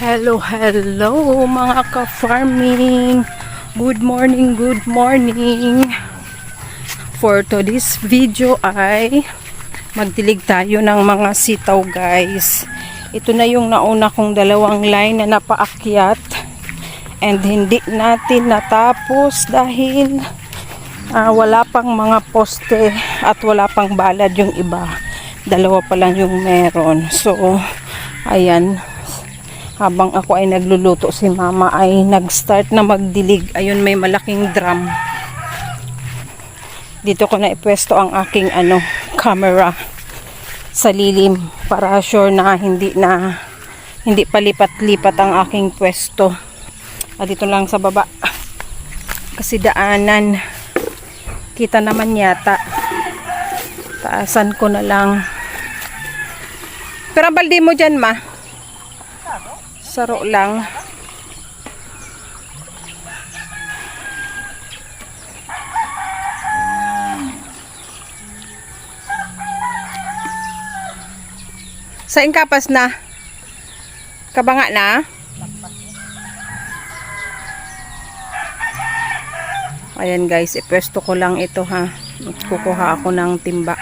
Hello, hello mga ka-farming. Good morning, good morning. For today's video ay magdilig tayo ng mga sitaw, guys. Ito na yung nauna kong dalawang line na napaakyat and hindi natin natapos dahil wala pang mga poste at wala pang balad yung iba. Dalawa pa lang yung meron. So ayan, habang ako ay nagluluto, si mama ay nag-start na magdilig. Ayun, may malaking drum. Dito ko na ipwesto ang aking camera sa lilim para sure na hindi palipat-lipat ang aking pwesto. Dito lang sa baba kasi daanan kita naman yata. Taasan ko na lang. Pero ang balde mo dyan, ma? Saro lang. Saing kapas na? Kabanga na? Ayan guys, ipwesto ko lang ito ha. Kukuha ako ng timba.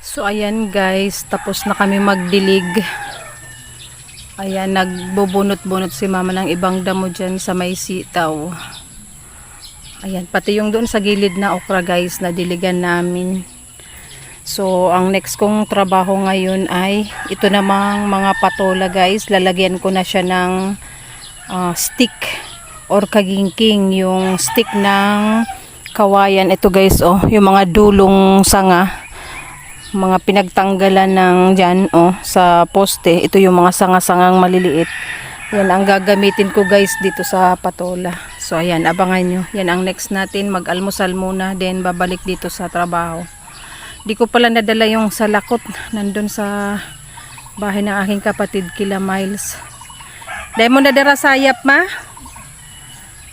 So ayan guys, tapos na kami magdilig. Ayan, nagbubunot-bunot si mama ng ibang damo dyan sa may sitaw. Ayan, pati yung doon sa gilid na okra guys, nadiligan namin. So ang next kong trabaho ngayon ay ito namang mga patola guys. Lalagyan ko na siya ng stick or kagingking, yung stick ng kawayan. Ito guys, yung mga dulong sanga, mga pinagtanggalan ng dyan sa poste. Ito yung mga sanga-sangang maliliit. Yan ang gagamitin ko guys dito sa patola. So ayan, abangan nyo. Yan ang next natin. Mag-almusal muna, then babalik dito sa trabaho. Di ko pala nadala yung salakot. Nandun sa bahay ng aking kapatid, kila Miles. Dahil mo na dira sayap ma.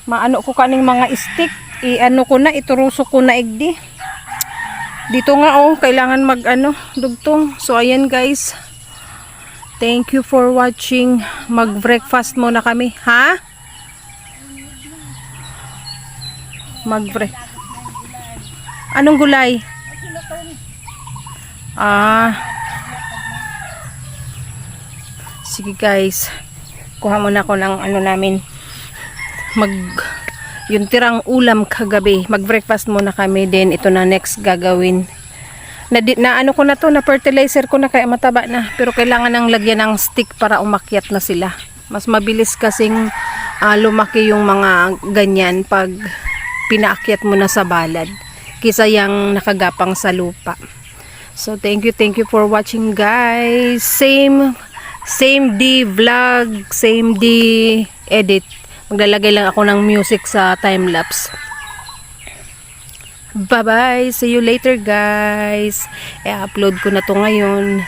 Maano ko kaning mga stick. I-ano ko na, iturusok ko na igdi. Dito nga oh, kailangan mag ano, dugtong. So ayan guys. Thank you for watching. Mag-breakfast muna kami, ha? Mag-break. Anong gulay? Sige guys. Kuha muna ako ng ano namin. Yung tirang ulam kagabi. Mag-breakfast muna kami din. Ito na next gagawin. Na ano ko na to, na fertilizer ko na kaya mataba na. Pero kailangan nang lagyan ng stick para umakyat na sila. Mas mabilis kasing lumaki yung mga ganyan pag pinaakyat mo na sa balad. Kisa yung nakagapang sa lupa. So thank you for watching guys. Same day vlog, same day edit. Maglalagay lang ako ng music sa time-lapse. Bye-bye. See you later, guys. I-upload ko na to ngayon.